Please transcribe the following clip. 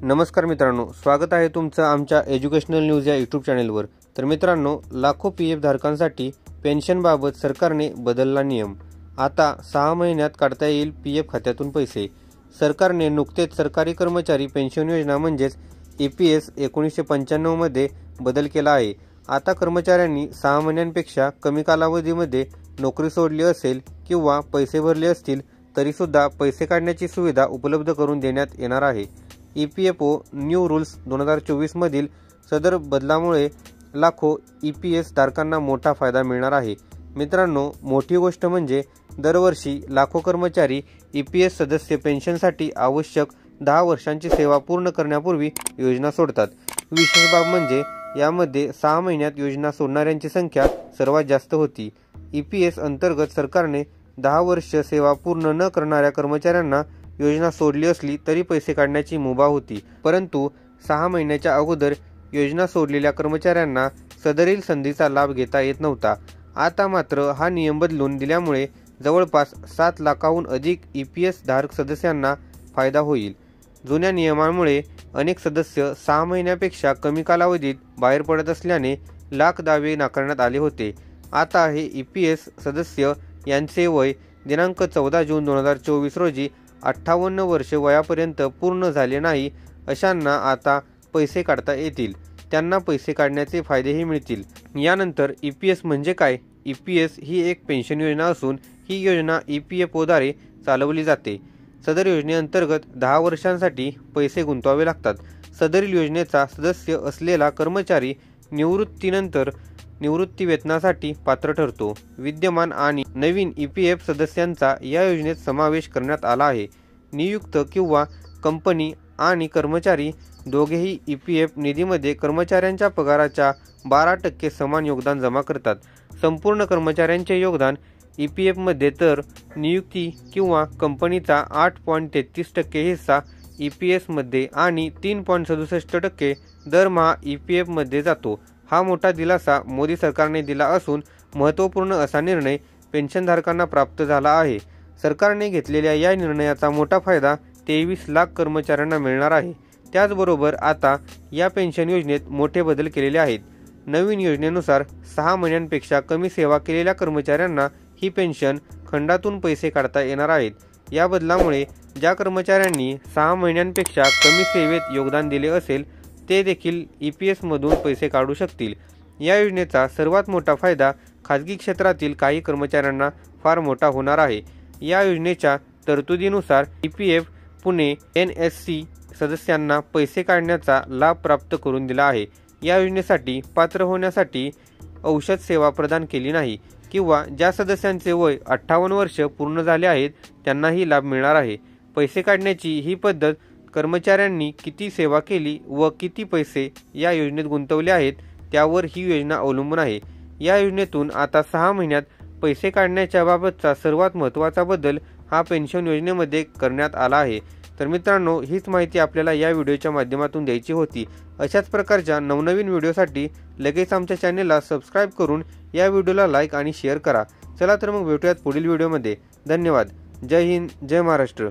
नमस्कार मित्रांनो, स्वागत आहे तुमचं आमच्या एज्युकेशनल न्यूज या यूट्यूब चॅनेलवर। तर मित्रांनो, लाखो पीएफ धारकांसाठी पेन्शनबाबत सरकारने बदलला नियम। आता 6 महिन्यात काढता येईल पीएफ खात्यातून पैसे। सरकारने नुकतेच सरकारी कर्मचारी पेन्शन योजना म्हणजेच ईपीएस 1995 मध्ये बदल केला आहे। आता कर्मचाऱ्यांनी 6 महिन्यांपेक्षा कमी कालावधीमध्ये नोकरी सोडली असेल किंवा पैसे भरले असतील तरी सुद्धा पैसे काढण्याची सुविधा उपलब्ध करून देण्यात येणार आहे। ईपीएफओ न्यू रूल्स 2024 मधील सदर बदलामुळे लाखो ईपीएस धारकांना मोठा फायदा मिळणार आहे। मित्रांनो, मोठी गोष्ट म्हणजे दरवर्षी लाखो कर्मचारी ईपीएस सदस्य पेन्शनसाठी आवश्यक 10 वर्षांची सेवा पूर्ण करण्यापूर्वी योजना सोडतात। विशेष बाब म्हणजे यामध्ये 6 महिन्यात योजना सोडणाऱ्यांची संख्या सर्वात जास्त होती। ईपीएस अंतर्गत सरकारने 10 वर्ष सेवा पूर्ण न करणाऱ्या कर्मचाऱ्यांना योजना सोडली असली तरी पैसे काढण्याची मुभा होती, परंतु 6 महिन्याच्या अगोदर योजना सोडलेल्या कर्मचाऱ्यांना सदरील संधीचा लाभ घेता येत नव्हता। आता मात्र हा नियम बदलून दिल्यामुळे जवळपास 7 लाखाहून अधिक ईपीएस धारक सदस्यांना फायदा होईल। जुन्या नियमांमुळे अनेक सदस्य 6 महिन्यापेक्षा कमी कालावधीत बाहेर पडत असल्याने लाख दावे नाकारण्यात आले होते। आता हे ईपीएस सदस्य यांचे वय दिनांक 14 जून 2024 रोजी 58 वर्ष वयापर्यंत पूर्ण झाले नाही अशांना आता पैसे काढता येतील। त्यांना पैसे काढण्याचे फायदेही मिळतील। यानंतर ईपीएस म्हणजे काय? ईपीएस ही एक पेन्शन योजना असून ही योजना ईपीएफओद्वारे चालवली जाते। सदर योजनेअंतर्गत 10 वर्षांसाठी पैसे गुंतवावे लागतात। सदरील योजनेचा सदस्य असलेला कर्मचारी निवृत्तीनंतर निवृत्ती वेतनासाठी पात्र ठरतो। विद्यमान आणि नवीन ईपीएफ सदस्यांचा या योजनेत समावेश करण्यात आला आहे। नियुक्त किंवा कंपनी आणि कर्मचारी दोघेही ईपीएफ निधीमध्ये कर्मचाऱ्यांच्या पगाराच्या 12% समान योगदान जमा करतात। संपूर्ण कर्मचाऱ्यांचे योगदान ईपीएफमध्ये तर नियुक्ती किंवा कंपनीचा 8.33% हिस्सा ईपीएसमध्ये आणि 3.67% दरमहा ईपीएफमध्ये जातो। हा मोठा दिलासा मोदी सरकारने दिला असून महत्त्वपूर्ण असा निर्णय पेन्शनधारकांना प्राप्त झाला आहे। सरकारने घेतलेल्या या निर्णयाचा मोठा फायदा 23 लाख कर्मचाऱ्यांना मिळणार आहे। त्याचबरोबर आता या पेन्शन योजनेत मोठे बदल केलेले आहेत। नवीन योजनेनुसार 6 महिन्यांपेक्षा कमी सेवा केलेल्या कर्मचाऱ्यांना ही पेन्शन खंडातून पैसे काढता येणार आहेत। या बदलामुळे ज्या कर्मचाऱ्यांनी 6 महिन्यांपेक्षा कमी सेवेत योगदान दिले असेल ते देखील ईपीएसमधून पैसे काढू शकतील। या योजनेचा सर्वात मोठा फायदा खाजगी क्षेत्रातील काही कर्मचाऱ्यांना फार मोठा होणार आहे। या योजनेच्या तरतुदीनुसार ईपीएफ पुणे एनएससी सदस्यांना पैसे काढण्याचा लाभ प्राप्त करून दिला आहे। या योजनेसाठी पात्र होण्यासाठी औषध सेवा प्रदान केली नाही किंवा ज्या सदस्यांचे वय 58 वर्ष पूर्ण झाले आहेत त्यांनाही लाभ मिळणार आहे। पैसे काढण्याची ही पद्धत कर्मचाऱ्यांनी किती सेवा केली व किती पैसे या योजनेत गुंतवले आहेत त्यावर ही योजना अवलंबून आहे। या योजनेतून आता 6 महिन्यात पैसे काढण्याच्या बाबतचा सर्वात महत्त्वाचा बदल हा पेन्शन योजनेमध्ये करण्यात आला आहे। तर मित्रांनो, हीच माहिती आपल्याला या व्हिडिओच्या माध्यमातून द्यायची होती। अशाच प्रकारच्या नवनवीन व्हिडिओसाठी लगेच आमच्या चॅनेलला सबस्क्राईब करून या व्हिडिओला लाईक आणि शेअर करा। चला तर मग भेटूयात पुढील व्हिडिओमध्ये। धन्यवाद। जय हिंद, जय महाराष्ट्र।